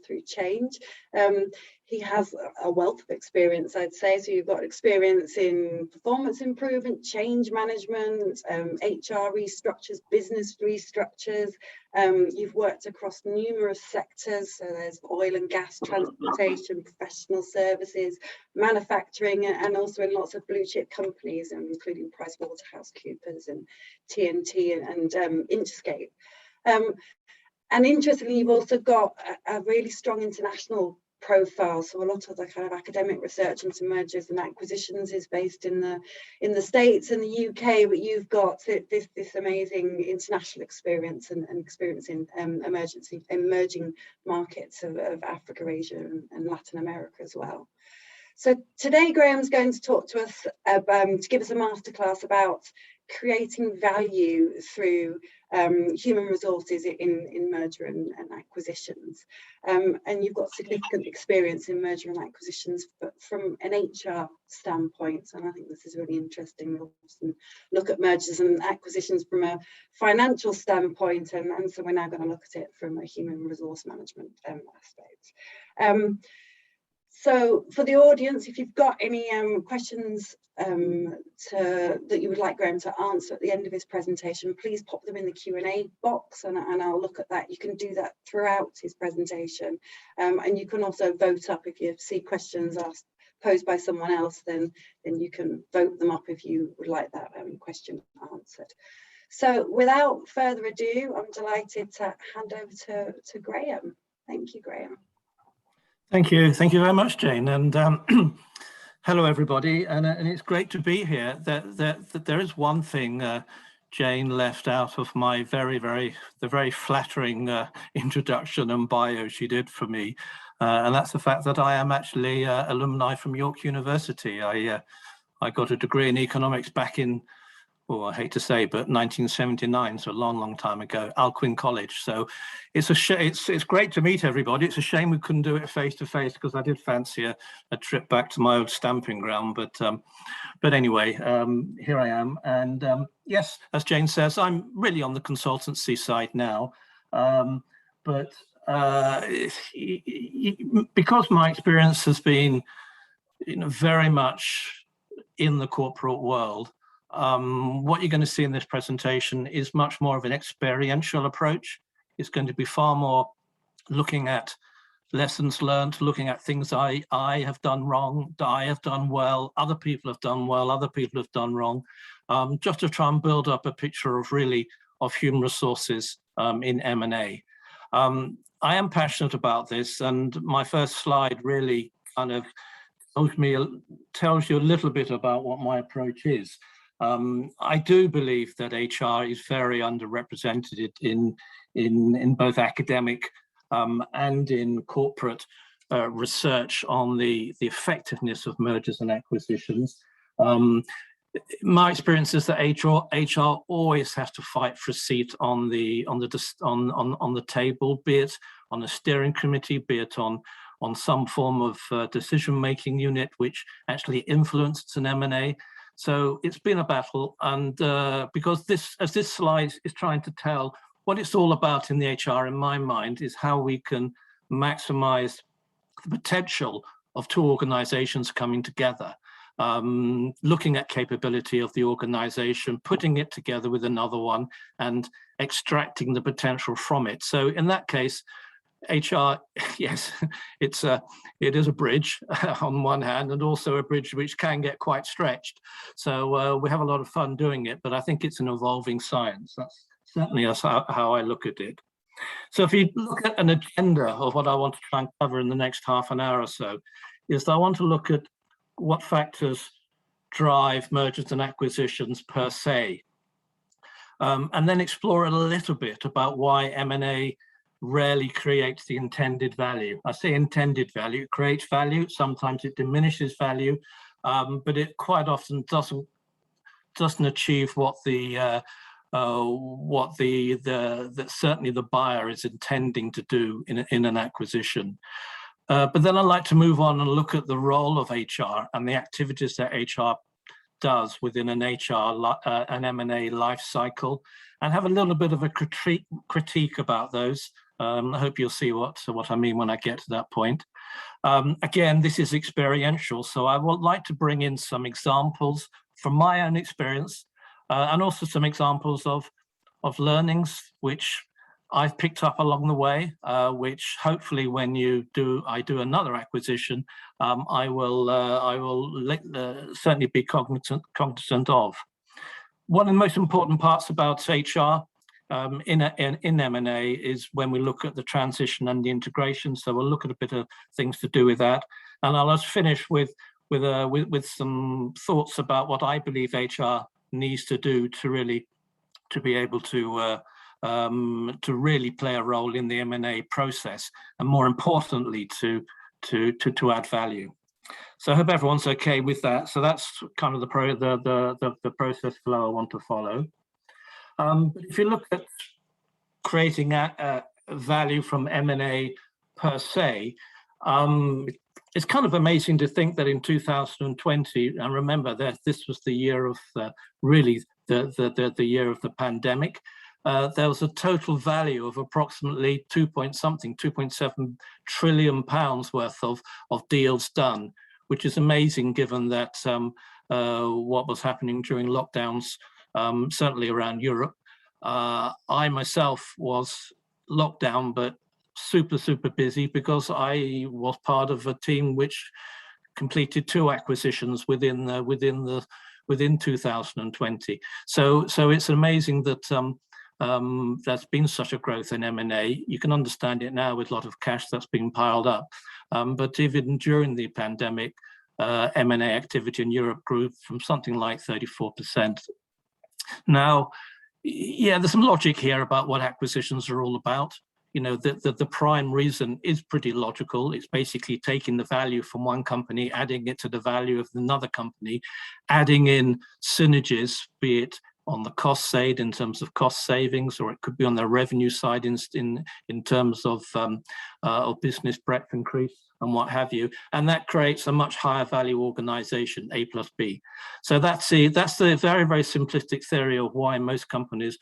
through change. He has a wealth of experience, I'd say. So you've got experience in performance improvement, change management, HR restructures, business restructures. You've worked across numerous sectors. So there's oil and gas, transportation, professional services, manufacturing, and also in lots of blue chip companies, including PricewaterhouseCoopers and TNT and Interscape. And interestingly, you've also got a really strong international profile. So a lot of the kind of academic research into mergers and acquisitions is based in the States and the UK, but you've got this amazing international experience and experience in emerging markets of Africa, Asia, and Latin America as well. So today, Graeme's going to talk to us to give us a masterclass about creating value through human resources in merger and acquisitions. And you've got significant experience in merger and acquisitions, but from an HR standpoint. And I think this is really interesting. We'll often look at mergers and acquisitions from a financial standpoint, and so we're now going to look at it from a human resource management aspect. So for the audience, if you've got any questions that you would like Graeme to answer at the end of his presentation, please pop them in the Q&A box and I'll look at that. You can do that throughout his presentation, and you can also vote up if you see questions posed by someone else, then you can vote them up if you would like that question answered. So without further ado, I'm delighted to hand over to Graeme. Thank you, Graeme. Thank you very much, Jane, and hello everybody, and it's great to be here. There is one thing Jane left out of my very flattering introduction and bio she did for me, and that's the fact that I am actually alumni from York University. I got a degree in economics back in, I hate to say, but 1979, so a long time ago, Alcuin College. So it's great to meet everybody. It's a shame we couldn't do it face to face, because I did fancy a trip back to my old stamping ground. But anyway, here I am. And yes, as Jane says, I'm really on the consultancy side now. But because my experience has been very much in the corporate world, what you're going to see in this presentation is much more of an experiential approach. It's going to be far more looking at lessons learned, looking at things I have done wrong, I have done well, other people have done well, other people have done wrong, just to try and build up a picture of human resources in M&A. I am passionate about this, and my first slide really kind of tells you a little bit about what my approach is. I do believe that HR is very underrepresented in both academic and in corporate research on the effectiveness of mergers and acquisitions. My experience is that HR always has to fight for a seat on the table, be it on a steering committee, be it on some form of decision-making unit which actually influences an M&A. So it's been a battle, and because this slide is trying to tell what it's all about in the HR, in my mind, is how we can maximize the potential of two organizations coming together, looking at capability of the organization, putting it together with another one, and extracting the potential from it. So in that case, HR, yes, it is a bridge on one hand, and also a bridge which can get quite stretched. So we have a lot of fun doing it, but I think it's an evolving science. That's certainly how I look at it. So if you look at an agenda of what I want to try and cover in the next half an hour or so, is that I want to look at what factors drive mergers and acquisitions per se, and then explore a little bit about why M&A rarely creates the intended value. I say intended value, it creates value, sometimes it diminishes value, but it quite often doesn't achieve what certainly the buyer is intending to do in an acquisition. But then I'd like to move on and look at the role of HR and the activities that HR does within an M&A life cycle, and have a little bit of a critique about those. I hope you'll see what I mean when I get to that point. Again, this is experiential, so I would like to bring in some examples from my own experience, and also some examples of learnings which I've picked up along the way, which hopefully when I do another acquisition, I will certainly be cognizant of. One of the most important parts about HR in M&A is when we look at the transition and the integration. So we'll look at a bit of things to do with that, and I'll just finish with some thoughts about what I believe HR needs to do to be able to really play a role in the M&A process, and more importantly to add value. So I hope everyone's okay with that. So that's kind of the process flow I want to follow. If you look at creating value from M&A per se, it's kind of amazing to think that in 2020, and remember that this was the year of really the year of the pandemic, there was a total value of approximately 2.7 trillion pounds worth of deals done, which is amazing given that what was happening during lockdowns, certainly around Europe. I myself was locked down, but super busy because I was part of a team which completed 2 acquisitions within 2020. So it's amazing that there's been such a growth in M&A. You can understand it now with a lot of cash that's been piled up. But even during the pandemic, M&A activity in Europe grew from something like 34%. Now, yeah, there's some logic here about what acquisitions are all about. You know, the prime reason is pretty logical. It's basically taking the value from one company, adding it to the value of another company, adding in synergies, be it on the cost side in terms of cost savings, or it could be on the revenue side in terms of business breadth increase and what have you. And that creates a much higher value organization, A plus B. So that's the very, very simplistic theory of why most companies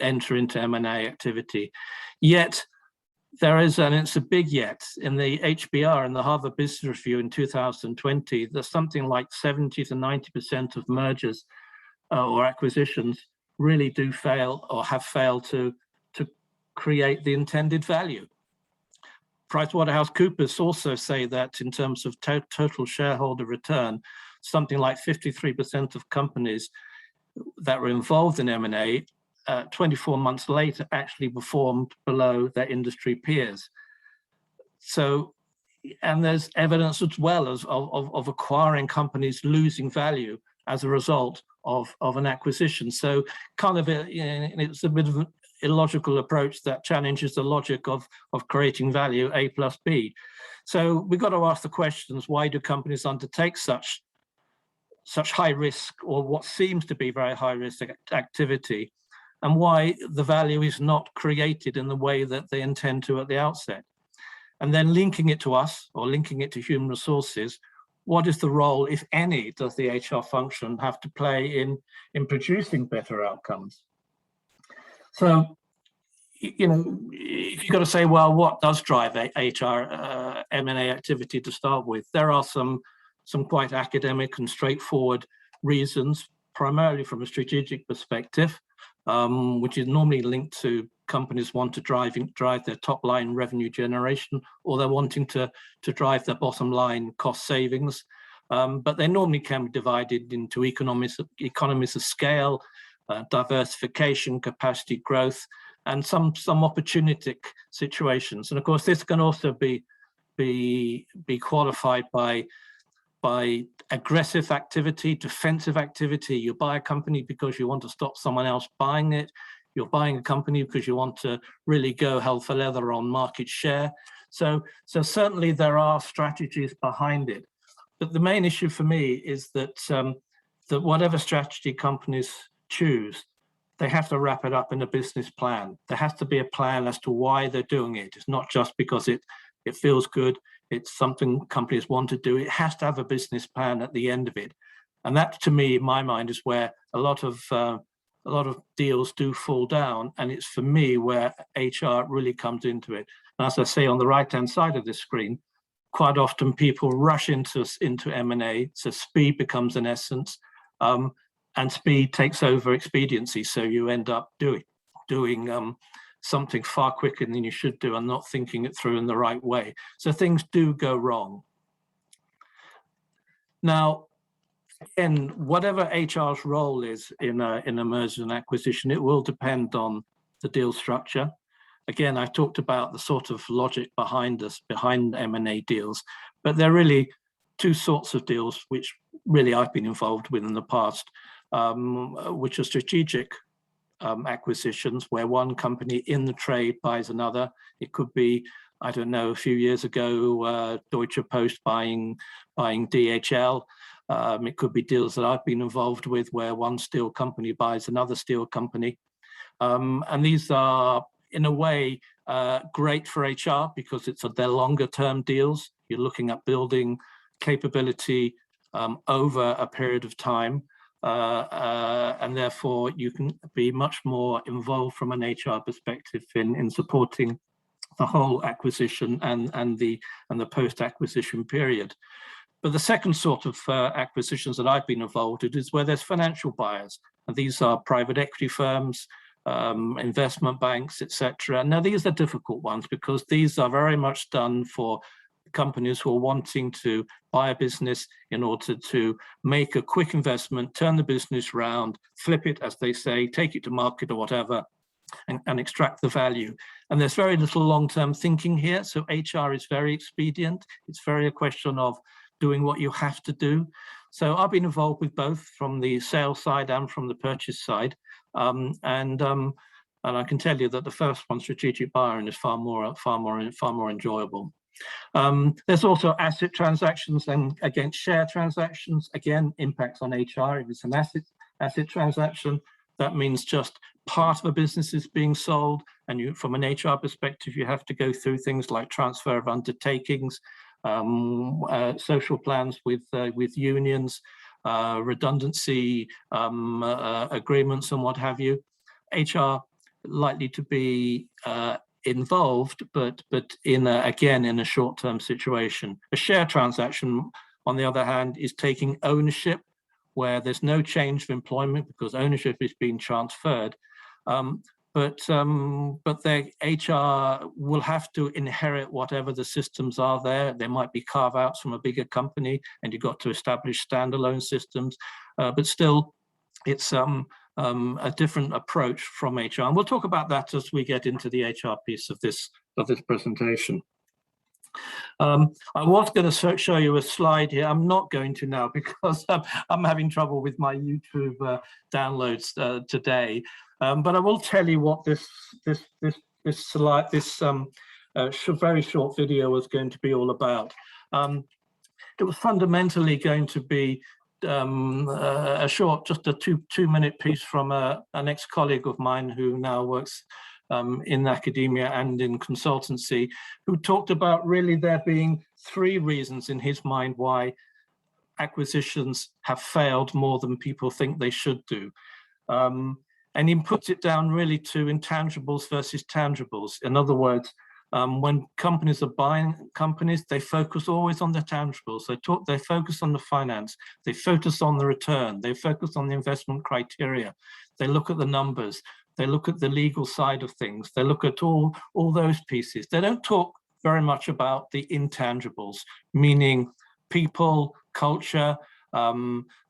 enter into M&A activity. Yet there is, and it's a big yet, in the HBR, in the Harvard Business Review in 2020, there's something like 70 to 90% of mergers or acquisitions really do fail or have failed to create the intended value. PricewaterhouseCoopers also say that in terms of total shareholder return, something like 53% of companies that were involved in M&A 24 months later actually performed below their industry peers. So, and there's evidence as well as of acquiring companies losing value as a result of an acquisition. So kind of it's a bit of an illogical approach that challenges the logic of creating value, A plus B. So we've got to ask the questions, why do companies undertake such high risk, or what seems to be very high risk activity, and why the value is not created in the way that they intend to at the outset? And then linking it to us, or linking it to human resources, what is the role, if any, does the HR function have to play in producing better outcomes? So, you know, you've got to say, well, what does drive HR M&A activity to start with? There are some quite academic and straightforward reasons, primarily from a strategic perspective, which is normally linked to companies want to drive their top line revenue generation, or they're wanting to drive their bottom line cost savings. But they normally can be divided into economies of scale, diversification, capacity growth, and some opportunistic situations. And of course, this can also be qualified by aggressive activity, defensive activity. You buy a company because you want to stop someone else buying it. You're buying a company because you want to really go hell for leather on market share. So certainly there are strategies behind it. But the main issue for me is that that whatever strategy companies choose, they have to wrap it up in a business plan. There has to be a plan as to why they're doing it. It's not just because it feels good. It's something companies want to do. It has to have a business plan at the end of it. And that, to me, in my mind, is where a lot of a lot of deals do fall down, and it's for me where HR really comes into it. And as I say on the right-hand side of this screen, quite often people rush into M&A, so speed becomes an essence, and speed takes over expediency. So you end up doing something far quicker than you should do and not thinking it through in the right way. So things do go wrong. Now, again, whatever HR's role is in a merger and acquisition, it will depend on the deal structure. Again, I talked about the sort of logic behind M&A deals, but there are really two sorts of deals which really I've been involved with in the past, which are strategic acquisitions where one company in the trade buys another. It could be, I don't know, a few years ago, Deutsche Post buying DHL. It could be deals that I've been involved with where one steel company buys another steel company. And these are, in a way, great for HR because they're longer term deals. You're looking at building capability over a period of time. And therefore you can be much more involved from an HR perspective in supporting the whole acquisition and the post-acquisition period. But the second sort of acquisitions that I've been involved in is where there's financial buyers, and these are private equity firms, investment banks, etc. Now these are difficult ones because these are very much done for companies who are wanting to buy a business in order to make a quick investment, turn the business round, flip it, as they say, take it to market or whatever, and extract the value. And there's very little long-term thinking here. So HR is very expedient. It's very a question of doing what you have to do. So I've been involved with both from the sales side and from the purchase side. And I can tell you that the first one, strategic buying, is far more enjoyable. There's also asset transactions and against share transactions. Again, impacts on HR. If it's an asset transaction, that means just part of a business is being sold, and you, from an HR perspective, you have to go through things like transfer of undertakings, social plans with unions, redundancy agreements, and what have you. HR likely to be involved, but again in a short-term situation. A share transaction, on the other hand, is taking ownership where there's no change of employment because ownership is being transferred. But their HR will have to inherit whatever the systems are there. There might be carve-outs from a bigger company, and you've got to establish standalone systems. But still, it's a different approach from HR, and we'll talk about that as we get into the HR piece of this presentation. I was going to show you a slide here. I'm not going to now because I'm having trouble with my YouTube downloads today. But I will tell you what this slide, very short video was going to be all about. It was fundamentally going to be a short, just a two-minute piece from an ex-colleague of mine who now works in academia and in consultancy, who talked about really there being three reasons in his mind why acquisitions have failed more than people think they should do. And he puts it down really to intangibles versus tangibles. In other words, when companies are buying companies, they focus always on the tangibles. They focus on the finance, they focus on the return, they focus on the investment criteria, they look at the numbers, they look at the legal side of things, they look at all those pieces. They don't talk very much about the intangibles, meaning people, culture,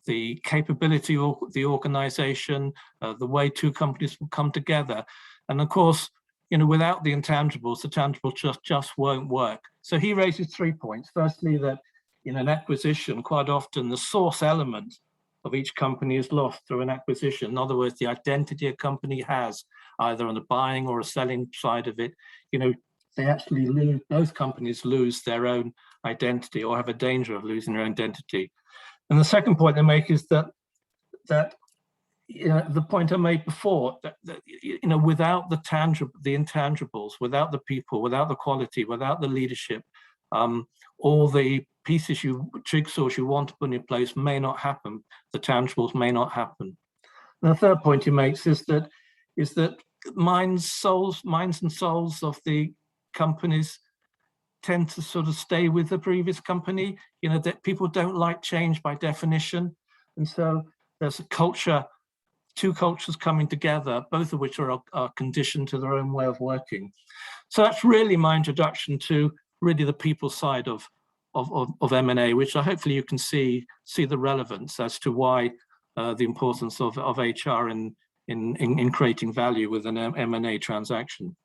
the capability of the organization, the way two companies will come together. And of course, you know, without the tangibles just won't work. So he raises 3 points. Firstly, that in an acquisition, quite often the source element of each company is lost through an acquisition. In other words, the identity a company has, either on the buying or a selling side of it, you know, they actually lose, both companies lose their own identity or have a danger of losing their identity. And the second point they make is that you know, the point I made before, that you know, without the intangibles, without the people, without the quality, without the leadership, all the jigsaws you want to put in place may not happen. The tangibles may not happen. And the third point he makes is that minds and souls of the companies tend to sort of stay with the previous company. You know, that people don't like change by definition. And so there's a culture, two cultures coming together, both of which are conditioned to their own way of working. So that's really my introduction to really the people side of M&A, which hopefully you can see the relevance as to why the importance of HR in creating value with an M&A transaction.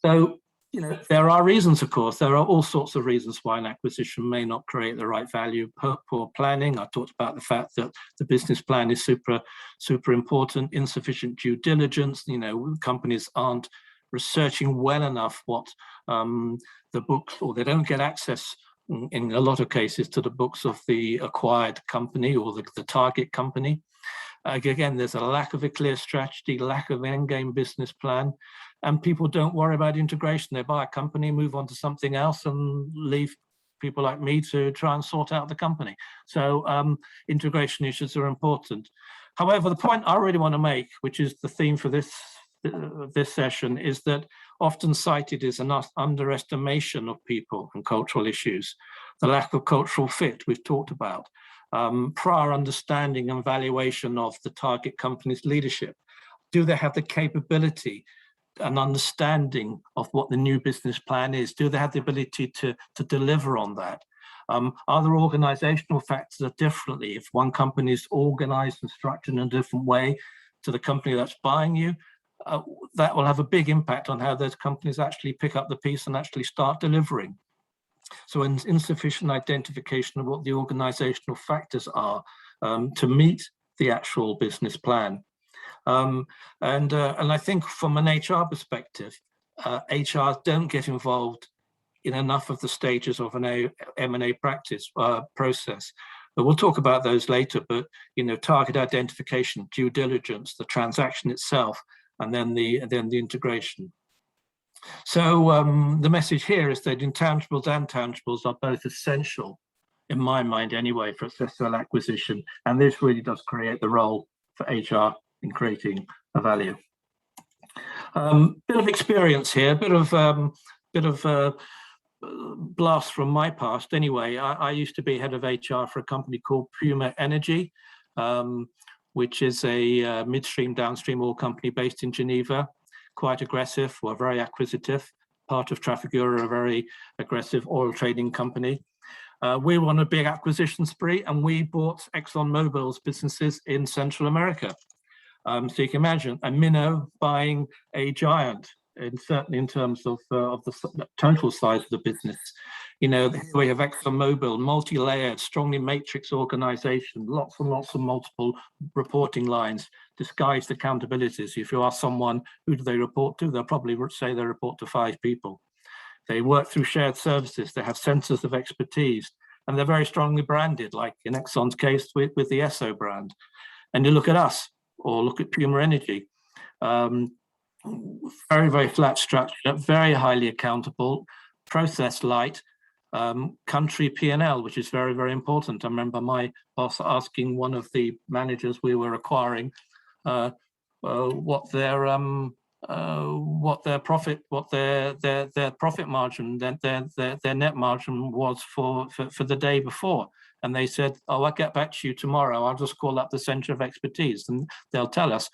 So, you know, there are reasons, of course, there are all sorts of reasons why an acquisition may not create the right value. Poor planning. I talked about the fact that the business plan is super important. Insufficient due diligence. You know, companies aren't researching well enough what the books, or they don't get access in a lot of cases to the books of the acquired company or the target company. Again, there's a lack of a clear strategy, lack of an end-game business plan, and people don't worry about integration. They buy a company, move on to something else, and leave people like me to try and sort out the company. So integration issues are important. However, the point I really want to make, which is the theme for this session, is that often cited is an underestimation of people and cultural issues. The lack of cultural fit we've talked about. Prior understanding and valuation of the target company's leadership. Do they have the capability and understanding of what the new business plan is? Do they have the ability to deliver on that? Are there organizational factors that differently? If one company is organized and structured in a different way to the company that's buying you, that will have a big impact on how those companies actually pick up the piece and actually start delivering. So insufficient identification of what the organizational factors are to meet the actual business plan. And I think from an HR perspective, HR don't get involved in enough of the stages of an M&A practice process. But we'll talk about those later, but you know, target identification, due diligence, the transaction itself, and then the integration. So the message here is that intangibles and tangibles are both essential, in my mind anyway, for a successful acquisition, and this really does create the role for HR in creating a value. Bit of experience here, bit of blast from my past. Anyway, I used to be head of HR for a company called Puma Energy, which is a midstream, downstream oil company based in Geneva. Quite aggressive, or very acquisitive. Part of Trafigura, a very aggressive oil trading company. We were on a big acquisition spree, and we bought ExxonMobil's businesses in Central America. So you can imagine a minnow buying a giant, certainly in terms of the total size of the business. You know, here we have ExxonMobil, multi-layered, strongly matrix organization, lots and lots of multiple reporting lines, disguised accountabilities. If you ask someone, who do they report to? They'll probably say they report to 5 people. They work through shared services. They have centers of expertise, and they're very strongly branded, like in Exxon's case with the Esso brand. And you look at us, or look at Puma Energy. Very, very flat structure, very highly accountable, process light, country P&L, which is very, very important. I remember my boss asking one of the managers we were acquiring what their profit margin, their net margin was for the day before. And they said, oh, I'll get back to you tomorrow. I'll just call up the center of expertise and they'll tell us.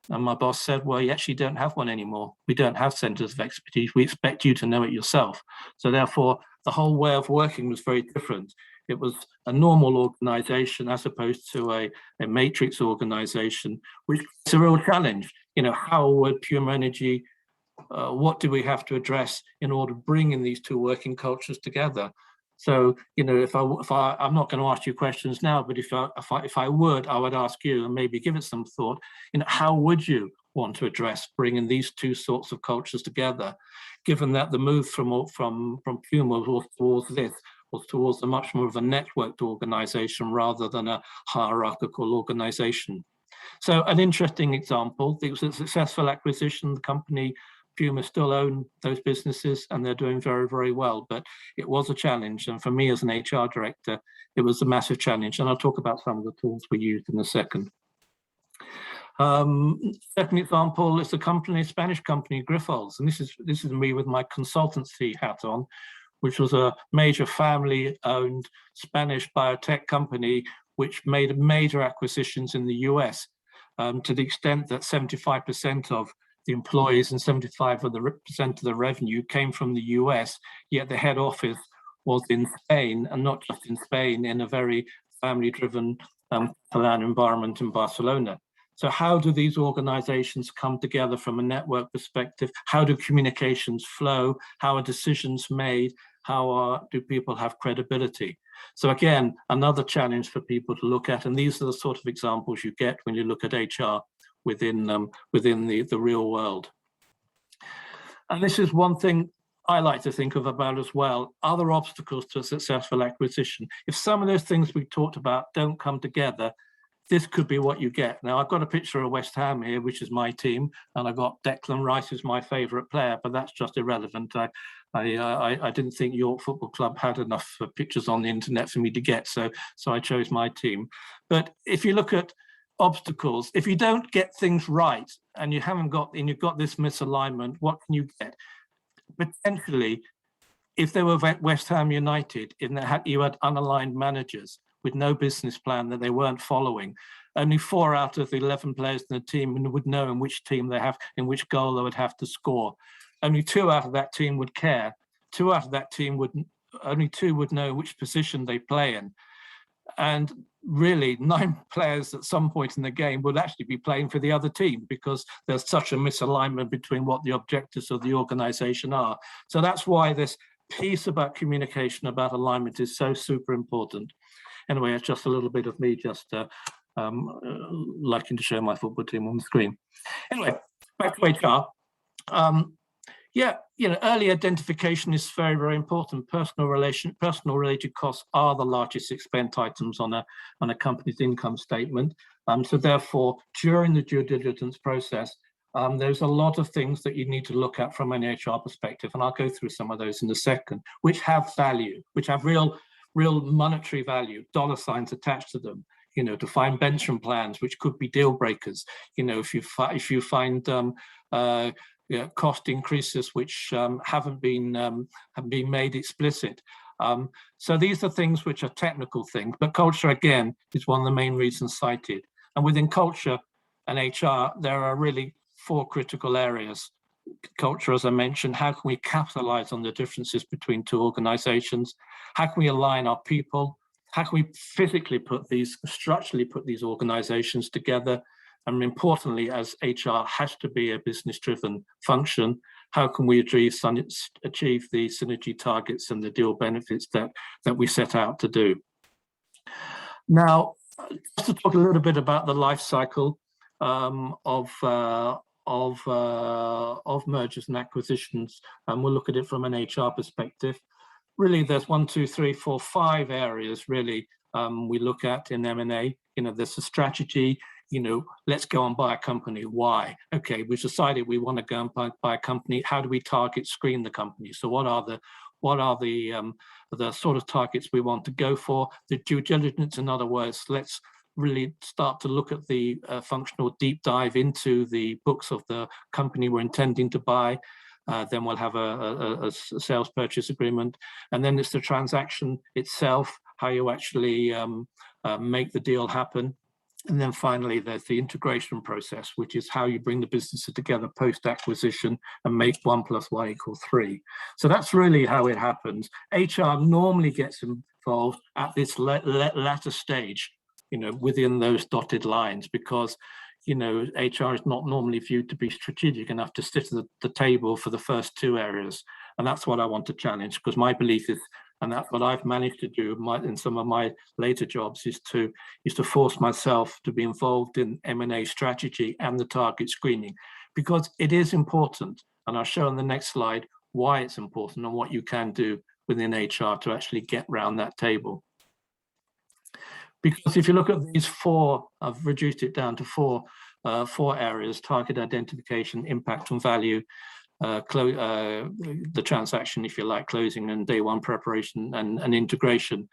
And my boss said, well, you actually don't have one anymore. We don't have centers of expertise. We expect you to know it yourself. So therefore, the whole way of working was very different. It was a normal organization as opposed to a matrix organization, which is a real challenge. You know, how would Puma Energy, what do we have to address in order to bring in these two working cultures together? So, you know, I'm not going to ask you questions now, but if I would, I would ask you, and maybe give it some thought, you know, how would you want to address bringing these two sorts of cultures together, given that the move from Puma was towards a much more of a networked organization rather than a hierarchical organization. So an interesting example, it was a successful acquisition. The company Puma still own those businesses and they're doing very, very well, but it was a challenge. And for me as an HR director, it was a massive challenge. And I'll talk about some of the tools we used in a second. Second example is a Spanish company, Grifols, and this is me with my consultancy hat on, which was a major family-owned Spanish biotech company which made major acquisitions in the US, to the extent that 75% of the employees and 75% of the revenue came from the US, yet the head office was in Spain, and not just in Spain, in a very family-driven Catalan environment in Barcelona. So how do these organizations come together from a network perspective? How do communications flow? How are decisions made? How do people have credibility? So again, another challenge for people to look at, and these are the sort of examples you get when you look at HR within the real world. And this is one thing I like to think of about as well, other obstacles to a successful acquisition. If some of those things we talked about don't come together, this could be what you get. Now, I've got a picture of West Ham here, which is my team, and I've got Declan Rice, who's my favourite player, but that's just irrelevant. I didn't think York Football Club had enough pictures on the internet for me to get, so I chose my team. But if you look at obstacles, if you don't get things right and you've got this misalignment, what can you get? Potentially, if they were West Ham United, in that you had unaligned managers with no business plan that they weren't following, only 4 out of the 11 players in the team would know in which goal they would have to score. Only 2 out of that team would care. 2 out of that team only 2 would know which position they play in. And really 9 players at some point in the game would actually be playing for the other team, because there's such a misalignment between what the objectives of the organization are. So that's why this piece about communication, about alignment, is so super important. Anyway, it's just a little bit of me just liking to show my football team on the screen. Anyway, back to HR. Yeah, early identification is very, very important. Personal related costs are the largest expense items on a company's income statement. So therefore, during the due diligence process, there's a lot of things that you need to look at from an HR perspective, and I'll go through some of those in a second, which have value, which have real monetary value, dollar signs attached to them. To find pension plans, which could be deal breakers. If you find cost increases which haven't been made explicit. So these are things which are technical things, but culture, again, is one of the main reasons cited. And within culture and HR, there are really 4 critical areas. Culture, as I mentioned, how can we capitalize on the differences between 2 organizations? How can we align our people? How can we structurally put these organizations together? And importantly, as HR has to be a business-driven function, how can we achieve the synergy targets and the deal benefits that we set out to do? Now, just to talk a little bit about the life cycle of mergers and acquisitions, and we'll look at it from an HR perspective. Really, there's 1, 2, 3, 4, 5 areas really we look at in M&A. There's a strategy. Let's go and buy a company. Why? Okay, we've decided we want to go and buy a company. How do we screen the company? So what are the sort of targets we want to go for? The due diligence, in other words, let's really start to look at the functional deep dive into the books of the company we're intending to buy. Then we'll have a sales purchase agreement. And then it's the transaction itself, how you actually make the deal happen. And then finally, there's the integration process, which is how you bring the businesses together post-acquisition and make 1 + 1 = 3. So that's really how it happens. HR normally gets involved at this latter stage, within those dotted lines, because HR is not normally viewed to be strategic enough to sit at the table for the first 2 areas. And that's what I want to challenge, because my belief is, and that's what I've managed to do in some of my later jobs, is to force myself to be involved in M&A strategy and the target screening, because it is important. And I'll show on the next slide why it's important and what you can do within HR to actually get around that table. Because if you look at these 4, I've reduced it down to 4 areas: target identification, impact on value, the transaction, if you like, closing, and day 1 preparation and integration.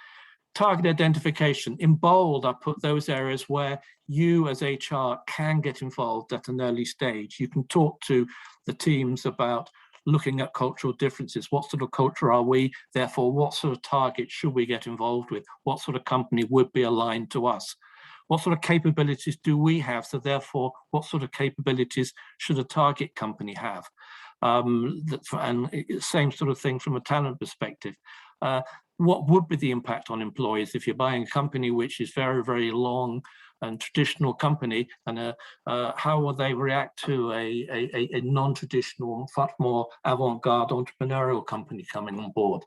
Target identification. In bold, I put those areas where you as HR can get involved at an early stage. You can talk to the teams about looking at cultural differences. What sort of culture are we? Therefore, what sort of target should we get involved with? What sort of company would be aligned to us? What sort of capabilities do we have? So therefore, what sort of capabilities should a target company have? And same sort of thing from a talent perspective. What would be the impact on employees if you're buying a company which is very, very long and traditional company, and how will they react to a non-traditional, much more avant-garde entrepreneurial company coming on board?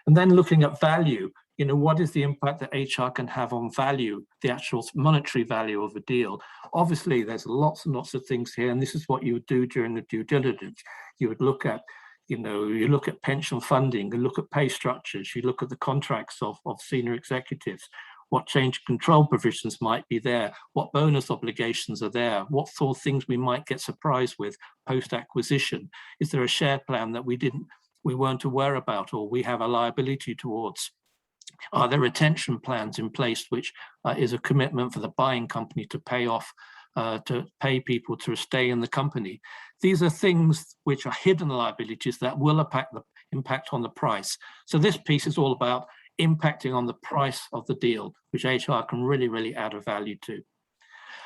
And then looking at value, what is the impact that HR can have on value, the actual monetary value of a deal? Obviously, there's lots and lots of things here, and this is what you would do during the due diligence. You would look at you look at pension funding, you look at pay structures, you look at the contracts of senior executives, what change control provisions might be there, what bonus obligations are there, what sort of things we might get surprised with post-acquisition. Is there a share plan that we weren't aware about, or we have a liability towards? Are there retention plans in place, which is a commitment for the buying company to pay off, to pay people to stay in the company? These are things which are hidden liabilities that will impact on the price. So this piece is all about impacting on the price of the deal, which HR can really, really add a value to.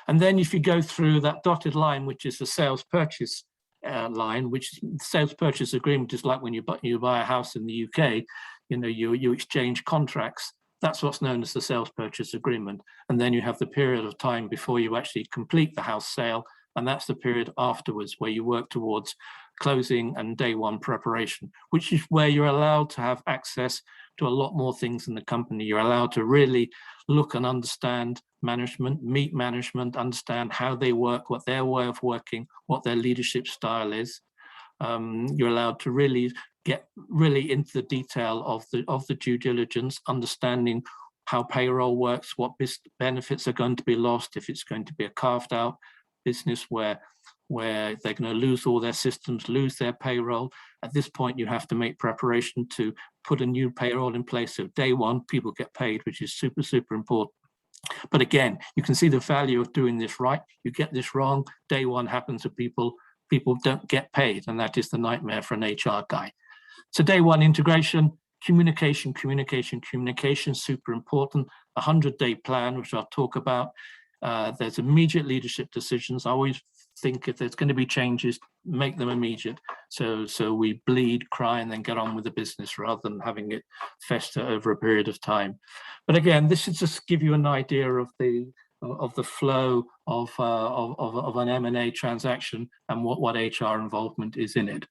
And then if you go through that dotted line, which is the sales purchase line, which sales purchase agreement is like when you buy a house in the UK, you exchange contracts. That's what's known as the sales purchase agreement. And then you have the period of time before you actually complete the house sale. And that's the period afterwards where you work towards closing and day one preparation, which is where you're allowed to have access to a lot more things in the company. You're allowed to really look and understand management, meet management, understand how they work, what their way of working, what their leadership style is. You're allowed to really get into the detail of the due diligence, understanding how payroll works, what benefits are going to be lost if it's going to be a carved out business where they're going to lose all their systems, lose their payroll. At this point, you have to make preparation to put a new payroll in place. So day one, people get paid, which is super, super important. But again, you can see the value of doing this right. You get this wrong, day one happens to people don't get paid, and that is the nightmare for an HR guy. So day one integration, communication, super important. 100-day plan, which I'll talk about. There's immediate leadership decisions. I always think if there's going to be changes, make them immediate. So we bleed, cry, and then get on with the business rather than having it fester over a period of time. But again, this is just give you an idea of the flow of an M&A transaction and what HR involvement is in it.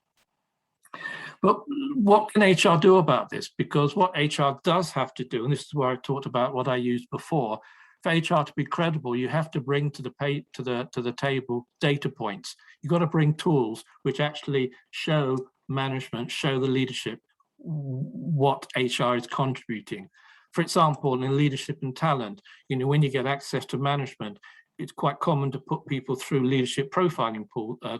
But what can HR do about this? Because what HR does have to do, and this is where I talked about what I used before, for HR to be credible, you have to bring to the table data points. You've got to bring tools which actually show management, show the leadership what HR is contributing. For example, in leadership and talent, when you get access to management, it's quite common to put people through leadership profiling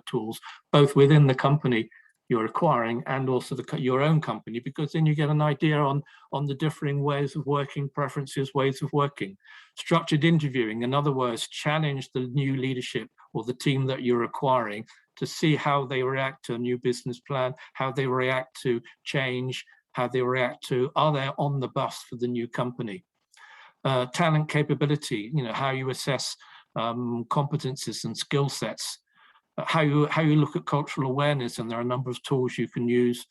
tools, both within the company you're acquiring and also your own company, because then you get an idea on the differing ways of working, preferences, ways of working. Structured interviewing, in other words, challenge the new leadership or the team that you're acquiring to see how they react to a new business plan, how they react to change, how they react to, are they on the bus for the new company? Talent capability, how you assess competencies and skill sets. How you look at cultural awareness, and there are a number of tools you can use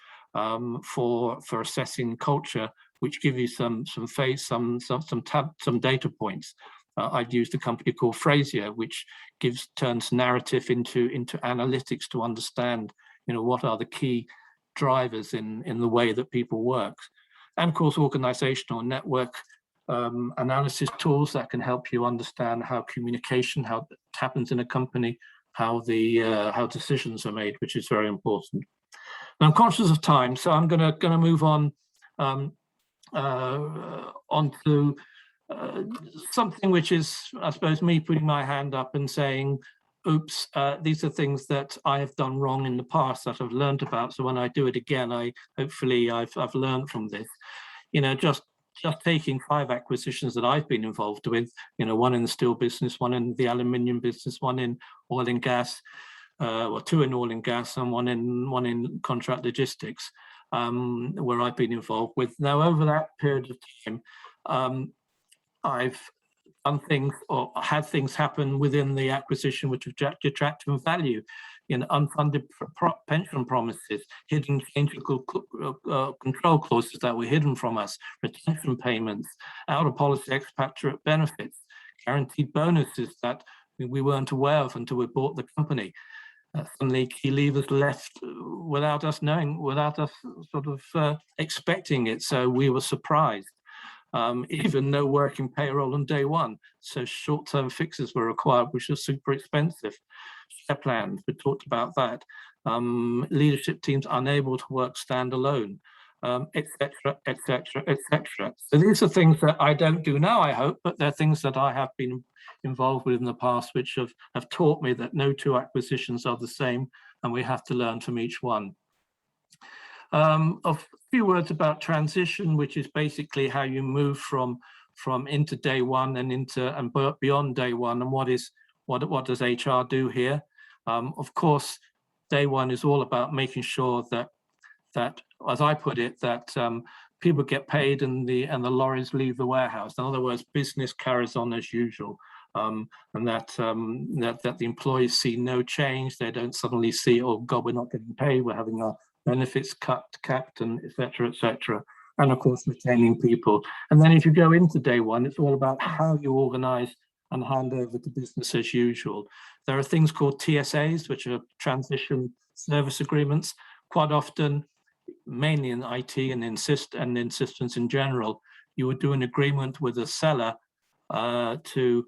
for assessing culture, which give you some data points. I've used a company called Frasier, which turns narrative into analytics to understand, what are the key drivers in the way that people work, and of course organizational network analysis tools that can help you understand how communication, how it happens in a company, how decisions are made, which is very important. Now, I'm conscious of time, so I'm going to move on onto something which is, I suppose, me putting my hand up and saying, oops, these are things that I have done wrong in the past that I've learned about. So when I do it again, hopefully I've learned from this. Just just taking 5 acquisitions that I've been involved with, one in the steel business, one in the aluminium business, one in oil and gas, or 2 in oil and gas, and one in contract logistics, where I've been involved with. Now, over that period of time, I've done things or had things happen within the acquisition which have detracted from value, unfunded pension promises, hidden change of control clauses that were hidden from us, retention payments, out of policy expatriate benefits, guaranteed bonuses that we weren't aware of until we bought the company. Suddenly key levers left without us knowing, without us sort of expecting it. So we were surprised. Even no working payroll on day one. So short-term fixes were required, which was super expensive. Share plans, we talked about that. Leadership teams unable to work standalone, etc., etc., etc. So these are things that I don't do now, I hope, but they're things that I have been involved with in the past, which have taught me that no 2 acquisitions are the same, and we have to learn from each one. A few words about transition, which is basically how you move from into day one and beyond day one, and what does HR do here? Of course, day one is all about making sure that as I put it, that people get paid and the lorries leave the warehouse. In other words, business carries on as usual, and that the employees see no change. They don't suddenly see, oh God, we're not getting paid, we're having our benefits capped, and etc., etc. And of course, retaining people. And then if you go into day one, it's all about how you organize and hand over to business as usual. There are things called TSAs, which are transition service agreements. Quite often, mainly in IT and in systems in general, you would do an agreement with a seller to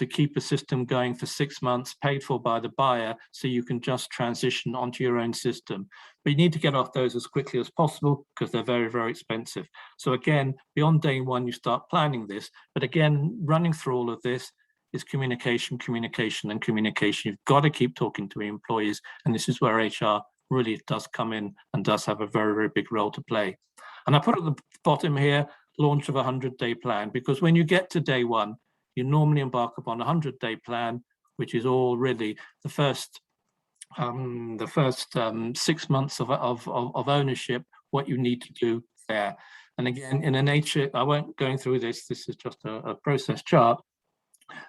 keep a system going for 6 months, paid for by the buyer, so you can just transition onto your own system. But you need to get off those as quickly as possible because they're very, very expensive. So again, beyond day one, you start planning this. But again, running through all of this is communication, communication, and communication. You've got to keep talking to employees, and this is where HR really does come in and does have a very, very big role to play. And I put at the bottom here, launch of a 100-day plan, because when you get to day one, you normally embark upon a 100-day plan, which is all really the first 6 months of ownership, what you need to do there. And again, in a nature, I won't go through this. This is just a process chart,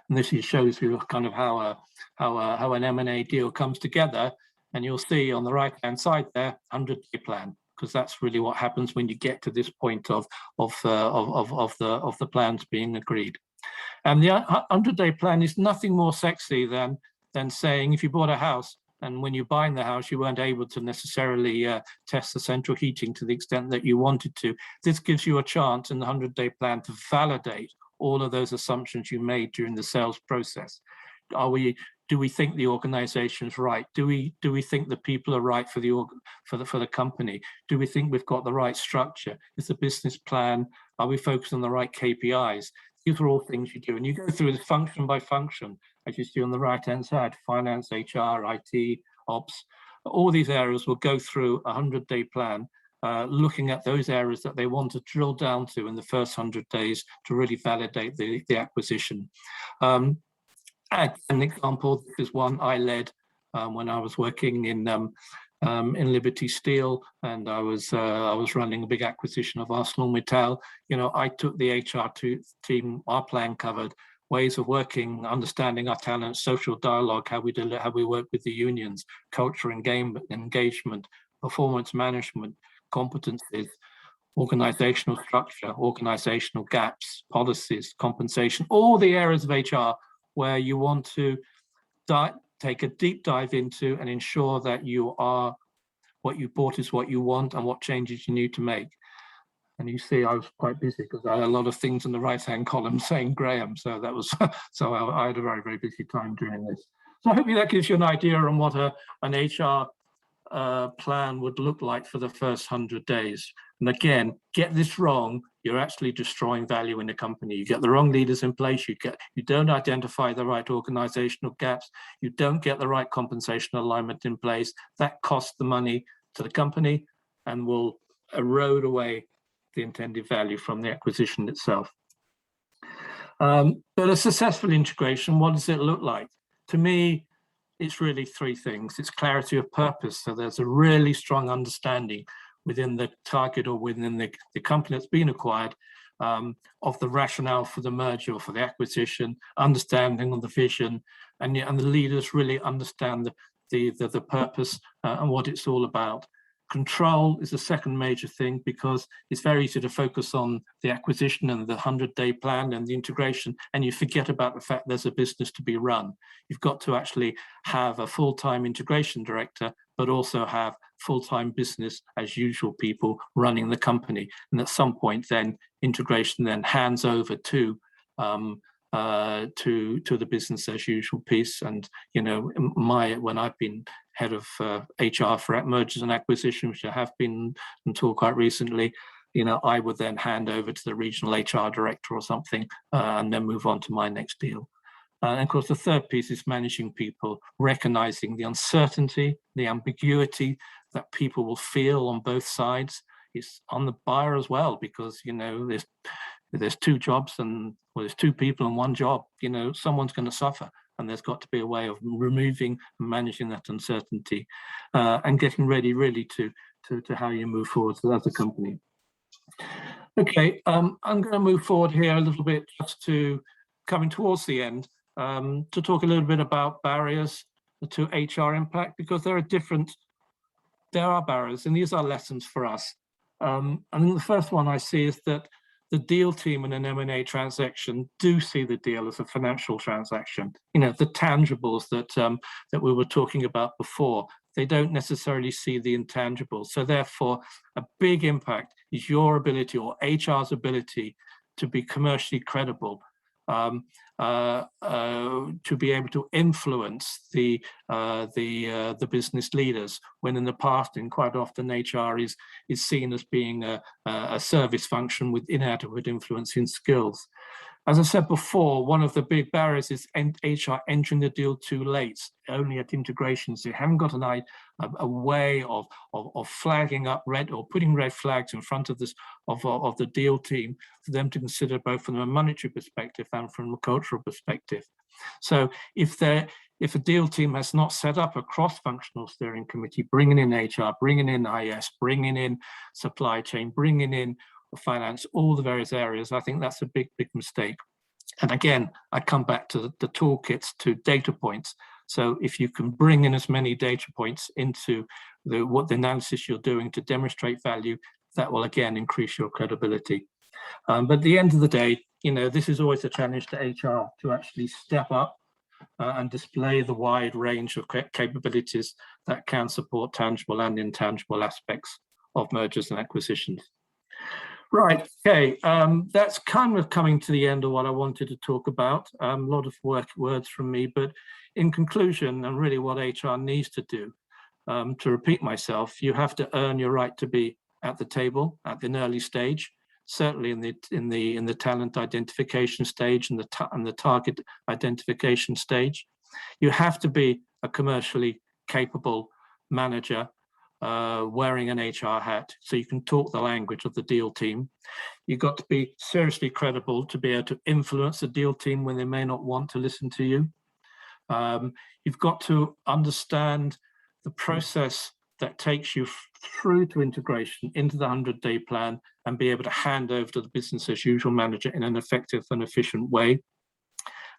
and this shows you kind of how an M&A deal comes together. And you'll see on the right-hand side there, 100-day plan, because that's really what happens when you get to this point of the plans being agreed. And the 100-day plan is nothing more sexy than saying, if you bought a house and when you're buying the house, you weren't able to necessarily test the central heating to the extent that you wanted to. This gives you a chance in the 100-day plan to validate all of those assumptions you made during the sales process. Do we think the organization is right? Do we think the people are right for the company? Do we think we've got the right structure? Is the business plan, are we focused on the right KPIs? These are all things you do, and you go through this function by function, as you see on the right-hand side: finance, HR, IT, ops. All these areas will go through a 100-day plan, looking at those areas that they want to drill down to in the first 100 days to really validate the acquisition. An example, this is one I led when I was working in Liberty Steel, and I was running a big acquisition of ArcelorMittal. I took the HR team. Our plan covered ways of working, understanding our talent, social dialogue, how we work with the unions, culture and engagement, performance management, competencies, organizational structure, organizational gaps, policies, compensation, all the areas of HR where you want to take a deep dive into and ensure that what you bought is what you want and what changes you need to make. And you see, I was quite busy because I had a lot of things in the right-hand column saying Graeme. So that was, so I had a very, very busy time doing this. So hopefully that gives you an idea on what an HR plan would look like for the first 100 days. And again, get this wrong, you're actually destroying value in the company. You get the wrong leaders in place, you don't identify the right organizational gaps, you don't get the right compensation alignment in place. That costs the money to the company and will erode away the intended value from the acquisition itself. But a successful integration, what does it look like? To me, it's really three things. It's clarity of purpose. So there's a really strong understanding within the target or within the company that's been acquired of the rationale for the merger or for the acquisition, understanding of the vision, and the leaders really understand the purpose and what it's all about. Control is the second major thing, because it's very easy to focus on the acquisition and the 100-day plan and the integration, and you forget about the fact there's a business to be run. You've got to actually have a full-time integration director, but also have full-time business as usual people running the company. And at some point then integration then hands over to the business as usual piece. And when I've been head of HR for mergers and acquisitions, which I have been until quite recently, I would then hand over to the regional HR director or something, and then move on to my next deal. And of course, the third piece is managing people, recognizing the uncertainty, the ambiguity that people will feel on both sides. It's on the buyer as well, because there's two jobs and there's two people and one job. Someone's going to suffer, and there's got to be a way of removing and managing that uncertainty, and getting ready really to how you move forward as a company. Okay, I'm going to move forward here a little bit, just to coming towards the end, to talk a little bit about barriers to HR impact, because there are barriers, and these are lessons for us. I think the first one I see is that the deal team in an M&A transaction do see the deal as a financial transaction. The tangibles that we were talking about before, they don't necessarily see the intangibles. So therefore, a big impact is your ability, or HR's ability, to be commercially credible, to be able to influence the business leaders, when in the past, and quite often, HR is seen as being a service function with inadequate influencing skills. As I said before, one of the big barriers is HR entering the deal too late, only at integration. So you haven't got a way of flagging up red, or putting red flags in front of the deal team for them to consider, both from a monetary perspective and from a cultural perspective. So if a deal team has not set up a cross-functional steering committee, bringing in HR, bringing in IS, bringing in supply chain, bringing in finance, all the various areas, I think that's a big mistake. And again, I come back to the toolkits, to data points. So if you can bring in as many data points into the analysis you're doing to demonstrate value, that will again increase your credibility. But at the end of the day, this is always a challenge to HR, to actually step up and display the wide range of capabilities that can support tangible and intangible aspects of mergers and acquisitions. Right, okay, that's kind of coming to the end of what I wanted to talk about. A lot of words from me, but in conclusion, and really what HR needs to do, to repeat myself, you have to earn your right to be at the table at an early stage, certainly in the talent identification stage and the target identification stage. You have to be a commercially capable manager, wearing an HR hat, so you can talk the language of the deal team. You've got to be seriously credible to be able to influence the deal team when they may not want to listen to you. You've got to understand the process that takes you through to integration into the 100-day plan, and be able to hand over to the business as usual manager in an effective and efficient way.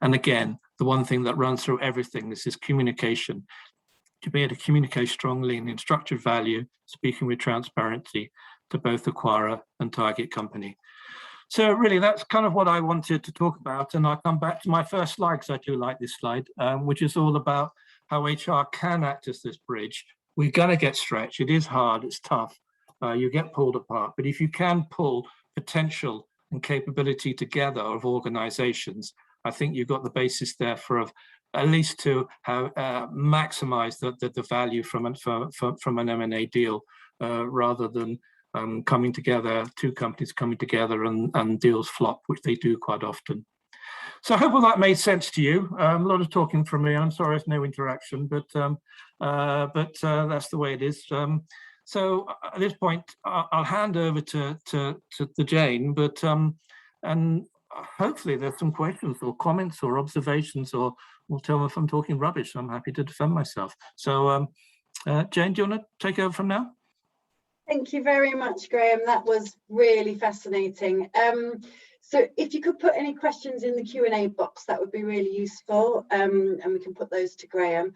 And again, the one thing that runs through everything, this is communication. To be able to communicate strongly and in structured value, speaking with transparency to both acquirer and target company. So really, that's kind of what I wanted to talk about. And I'll come back to my first slide, because I do like this slide, which is all about how HR can act as this bridge. We're going to get stretched. It is hard. It's tough. You get pulled apart. But if you can pull potential and capability together of organizations, I think you've got the basis there for at least to have maximize the value from an M&A deal, rather than coming together, two companies coming together and deals flop, which they do quite often. So I hope all that made sense to you. A lot of talking from me. I'm sorry there's no interaction, but that's the way it is. So at this point, I'll hand over to Jane, but and hopefully there's some questions or comments or observations, or will tell me if I'm talking rubbish. I'm happy to defend myself. So Jane, do you want to take over from now? Thank you very much, Graeme. That was really fascinating. So if you could put any questions in the Q&A box, that would be really useful, and we can put those to Graeme.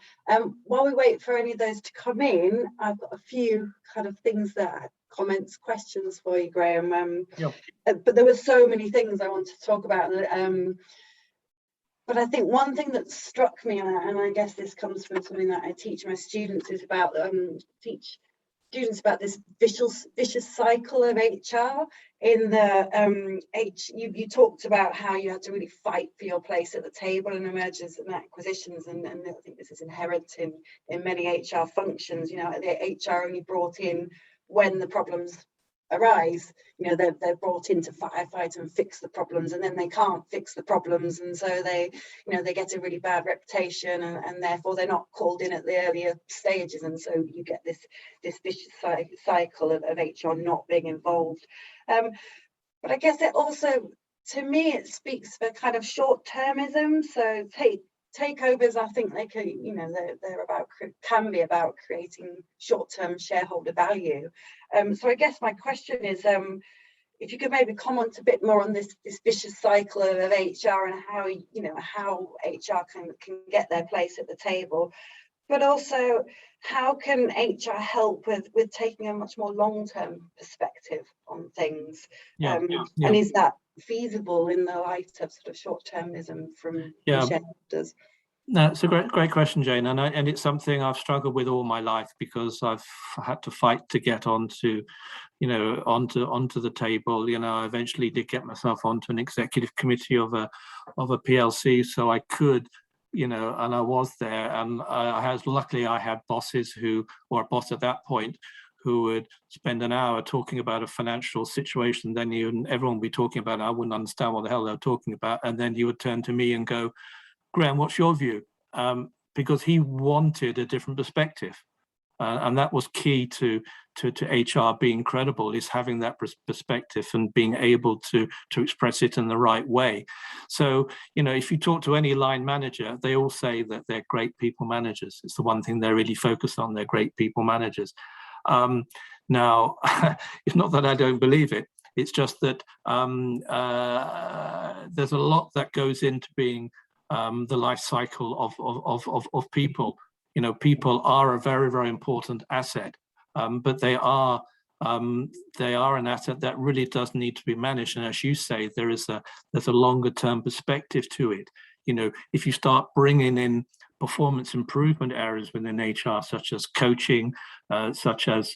While we wait for any of those to come in, I've got a few kind of things that comments, questions for you, Graeme. But there were so many things I wanted to talk about. But I think one thing that struck me, and I guess this comes from something that I teach my students, is about this vicious cycle of HR. In the you talked about how you had to really fight for your place at the table in mergers and acquisitions, and I think this is inherent in many HR functions. You know, the HR only brought in when the problems arise. You know, they're brought in to firefight and fix the problems, and then they can't fix the problems, and so they get a really bad reputation, and therefore they're not called in at the earlier stages, and so you get this vicious cycle of HR not being involved. But I guess it also, to me, it speaks for kind of short-termism. So takeovers, I think they can, can be about creating short-term shareholder value. So I guess my question is, if you could maybe comment a bit more on this vicious cycle of HR, and how HR can get their place at the table, but also how can HR help with taking a much more long-term perspective on things? And is that feasible in the light of sort of short-termism from shareholders? No, it's a great question, Jane, and it's something I've struggled with all my life, because I've had to fight to get onto the table. You know, I eventually did get myself onto an executive committee of a PLC, so I could, and I was there, and luckily I had bosses or a boss at that point, who would spend an hour talking about a financial situation. Then everyone would be talking about it. I wouldn't understand what the hell they were talking about, and then he would turn to me and go, Graeme, what's your view? Because he wanted a different perspective. And that was key to HR being credible, is having that perspective and being able to express it in the right way. So, if you talk to any line manager, they all say that they're great people managers. It's the one thing they're really focused on, they're great people managers. Now, it's not that I don't believe it. It's just that there's a lot that goes into being the life cycle of people. People are a very, very important asset, but they are an asset that really does need to be managed. And as you say, there's a longer term perspective to it. If you start bringing in performance improvement areas within HR, such as coaching, such as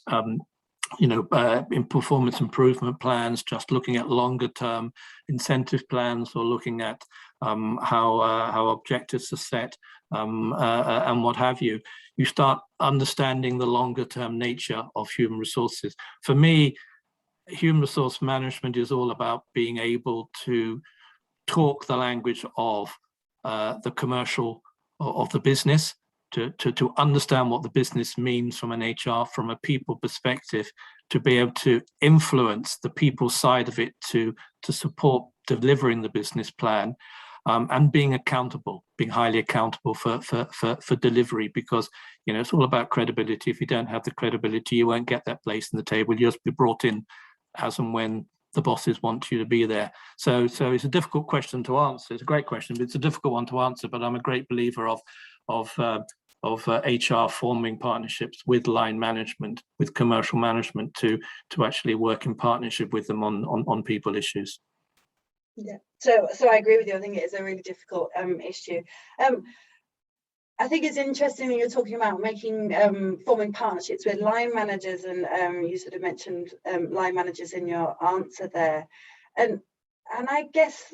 in performance improvement plans, just looking at longer term incentive plans, or looking at how objectives are set, and what have you, you start understanding the longer term nature of human resources. For me, human resource management is all about being able to talk the language of the commercial of the business, to understand what the business means from an HR, from a people perspective, to be able to influence the people side of it, to support delivering the business plan, and being accountable, being highly accountable for delivery, because it's all about credibility. If you don't have the credibility, you won't get that place in the table. You'll just be brought in as and when the bosses want you to be there. So it's a difficult question to answer. It's a great question, but it's a difficult one to answer. But I'm a great believer of HR forming partnerships with line management, with commercial management, to actually work in partnership with them on people issues. Yeah, so I agree with you. I think it is a really difficult issue. I think it's interesting that you're talking about forming partnerships with line managers, and you sort of mentioned line managers in your answer there, and I guess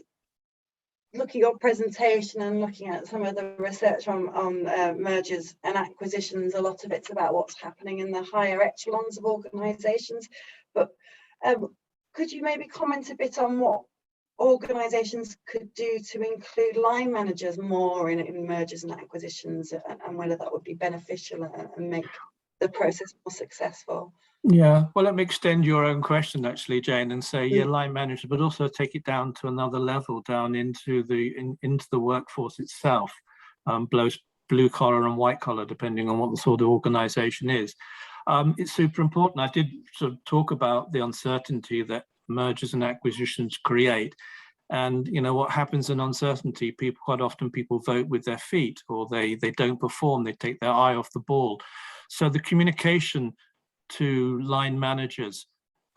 looking at your presentation and looking at some of the research on mergers and acquisitions, a lot of it's about what's happening in the higher echelons of organisations. But could you maybe comment a bit on what organisations could do to include line managers more in mergers and acquisitions, and whether that would be beneficial and make the process more successful? Yeah, well, let me extend your own question actually, Jane, and say, yeah, line manager, but also take it down to another level, down into the workforce itself, blue collar and white collar, depending on what the sort of organization is. It's super important. I did sort of talk about the uncertainty that mergers and acquisitions create. And what happens in uncertainty, quite often people vote with their feet, or they don't perform, they take their eye off the ball. So the communication to line managers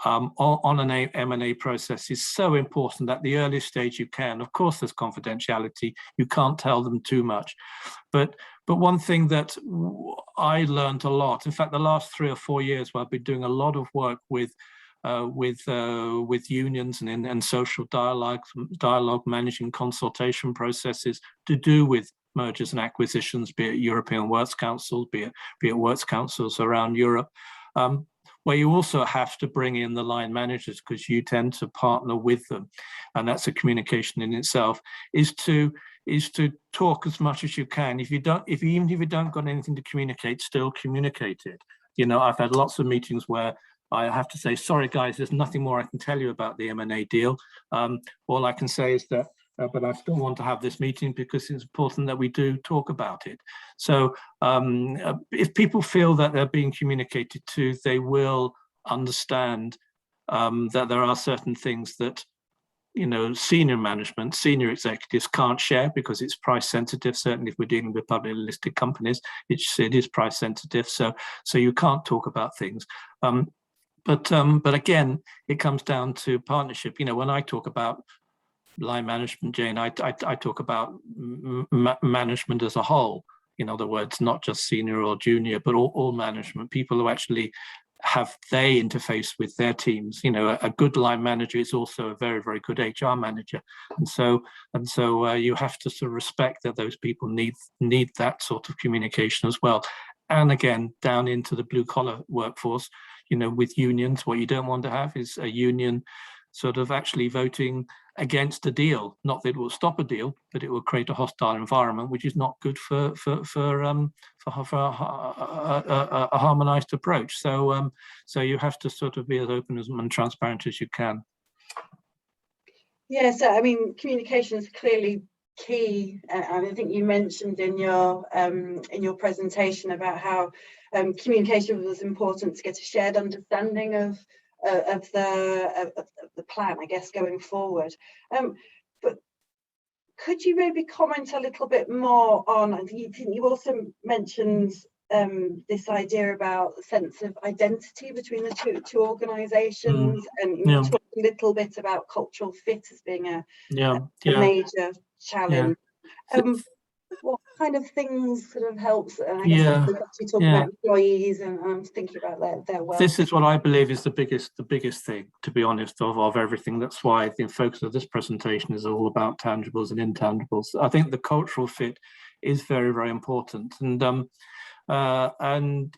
on an M&A process is so important at the earliest stage you can. Of course, there's confidentiality. You can't tell them too much. But one thing that I learned a lot, in fact, the last 3 or 4 years where I've been doing a lot of work with unions and social dialogue, managing consultation processes to do with mergers and acquisitions, be it European Works Councils, be it Works Councils around Europe, where you also have to bring in the line managers because you tend to partner with them, and that's a communication in itself. Is to talk as much as you can. Even if you don't got anything to communicate, still communicate it. I've had lots of meetings where I have to say, sorry guys, there's nothing more I can tell you about the M&A deal. All I can say is that, but I still want to have this meeting because it's important that we do talk about it. So if people feel that they're being communicated to, they will understand that there are certain things that senior management, senior executives can't share because it's price sensitive. Certainly if we're dealing with publicly listed companies, it is price sensitive. So you can't talk about things. But again, it comes down to partnership. When I talk about line management, Jane, I talk about management as a whole. In other words, not just senior or junior, but all management, people who actually they interface with their teams. A good line manager is also a very, very good HR manager. And so you have to sort of respect that those people need that sort of communication as well. And again, down into the blue collar workforce, with unions, what you don't want to have is a union sort of actually voting against a deal. Not that it will stop a deal, but it will create a hostile environment, which is not good for a harmonized approach. So you have to sort of be as open and transparent as you can. Yeah, so I mean, communication is clearly key. I think you mentioned in your presentation about how communication was important to get a shared understanding of the plan, I guess, going forward. But could you maybe comment a little bit more on, I think you also mentioned this idea about the sense of identity between the two organisations, and you talked a little bit about cultural fit as being a major challenge. What kind of things sort of helps? And I guess you talk about employees, and I'm thinking about their well. This is what I believe is the biggest thing, to be honest, of everything. That's why the focus of this presentation is all about tangibles and intangibles. I think the cultural fit is very, very important, and an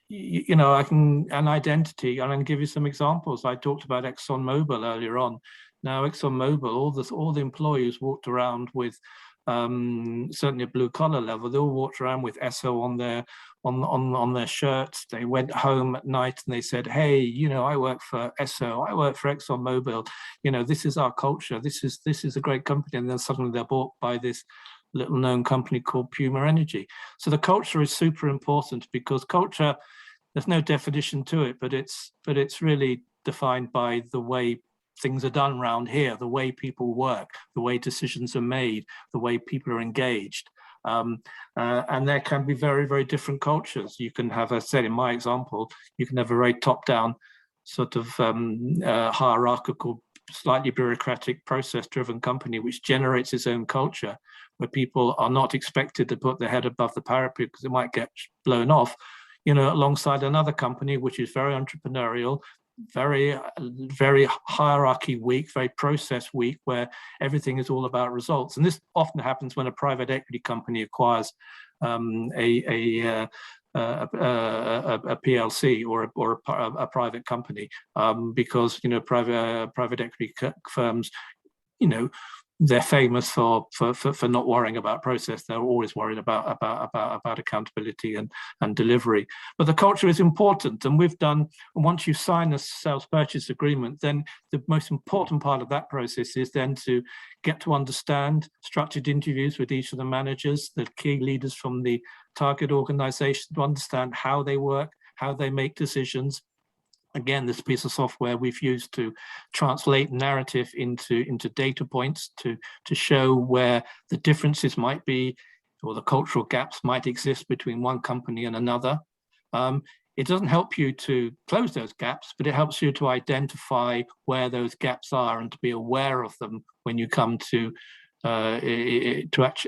identity. And I can give you some examples. I talked about ExxonMobil earlier on. Now, ExxonMobil, all the employees walked around with. Certainly a blue collar level, they all walked around with Esso on their shirts. They went home at night and they said, hey, I work for Esso, I work for ExxonMobil, this is our culture, this is a great company. And then suddenly they're bought by this little known company called Puma Energy. So the culture is super important, because culture, there's no definition to it, but it's really defined by the way things are done around here, the way people work, the way decisions are made, the way people are engaged. And there can be very, very different cultures. You can have, as I said in my example, you can have a very top-down sort of hierarchical, slightly bureaucratic, process-driven company which generates its own culture, where people are not expected to put their head above the parapet because it might get blown off, alongside another company which is very entrepreneurial, very, very hierarchy weak, very process weak, where everything is all about results. And this often happens when a private equity company acquires a PLC or a private company, because private equity firms they're famous for not worrying about process. They're always worried about accountability and delivery. But the culture is important, and once you sign a sales purchase agreement, then the most important part of that process is then to get to understand structured interviews with each of the managers, the key leaders from the target organization, to understand how they work, how they make decisions. Again, this piece of software we've used to translate narrative into data points to show where the differences might be, or the cultural gaps might exist between one company and another. It doesn't help you to close those gaps, but it helps you to identify where those gaps are and to be aware of them when you come to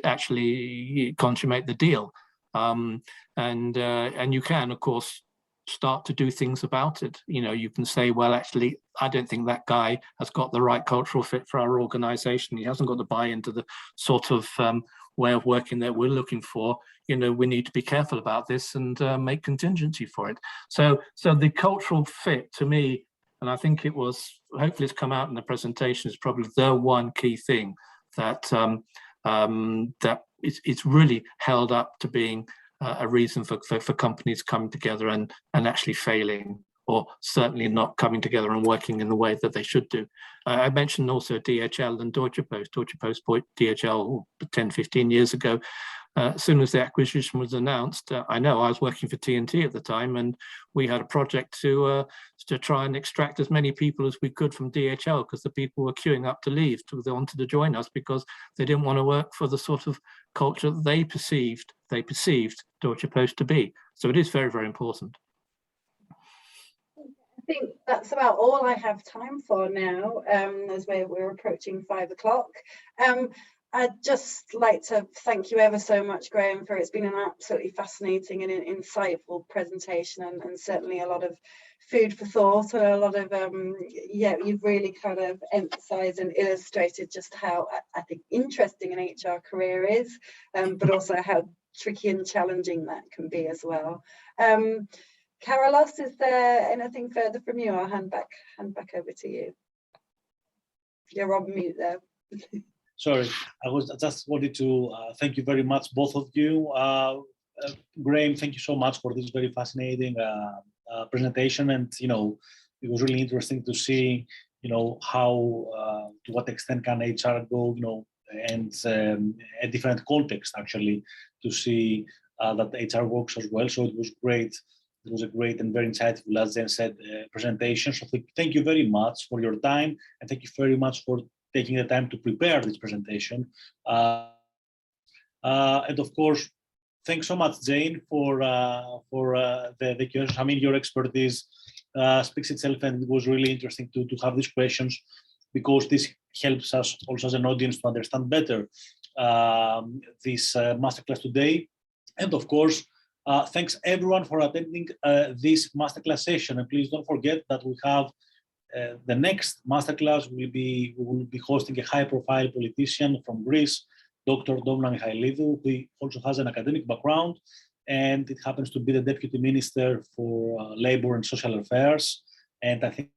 actually consummate the deal. And you can, of course, start to do things about it. You can say, well, actually, I don't think that guy has got the right cultural fit for our organization. He hasn't got the buy into the sort of way of working that we're looking for. We need to be careful about this and make contingency for it. So the cultural fit, to me, and I think hopefully it's come out in the presentation, is probably the one key thing that it's really held up to being a reason for companies coming together and actually failing, or certainly not coming together and working in the way that they should do. I mentioned also DHL and Deutsche Post. Deutsche Post bought DHL 10, 15 years ago. As soon as the acquisition was announced, I know I was working for TNT at the time, and we had a project to try and extract as many people as we could from DHL, because the people were queuing up to leave. They wanted to join us because they didn't want to work for the sort of culture that they perceived Deutsche Post to be. So it is very, very important. I think that's about all I have time for now, as we're approaching 5 o'clock. I'd just like to thank you ever so much, Graeme, for it's been an absolutely fascinating and insightful presentation, and certainly a lot of food for thought, and a lot of you've really kind of emphasized and illustrated just how, I think, interesting an HR career is, but also how tricky and challenging that can be as well. Carolus, is there anything further from you? I'll hand back over to you. You're on mute there. Sorry, I just wanted to thank you very much, both of you. Graeme, thank you so much for this very fascinating presentation, and it was really interesting to see how to what extent can HR go, and a different context actually to see that HR works as well. So it was great. It was a great and very insightful, as Jen said, presentation. So thank you very much for your time, and thank you very much for taking the time to prepare this presentation. And of course, thanks so much, Jane, for the questions. I mean, your expertise speaks itself, and it was really interesting to have these questions, because this helps us also as an audience to understand better this masterclass today. And of course, thanks everyone for attending this masterclass session. And please don't forget that we have the next masterclass. We will be hosting a high-profile politician from Greece, Dr. Domna Mihailidou, who also has an academic background, and it happens to be the Deputy Minister for Labour and Social Affairs. And I think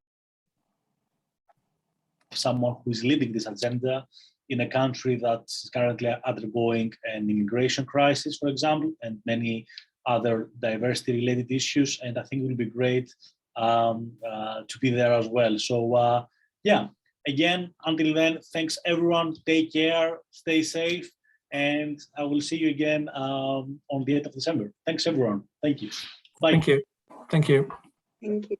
someone who is leading this agenda in a country that's currently undergoing an immigration crisis, for example, and many other diversity-related issues. And I think it will be great to be there as well. So yeah, again, until then, thanks everyone. Take care, stay safe, and I will see you again on the 8th of December. Thanks everyone. Thank you. Bye. Thank you. Thank you. Thank you.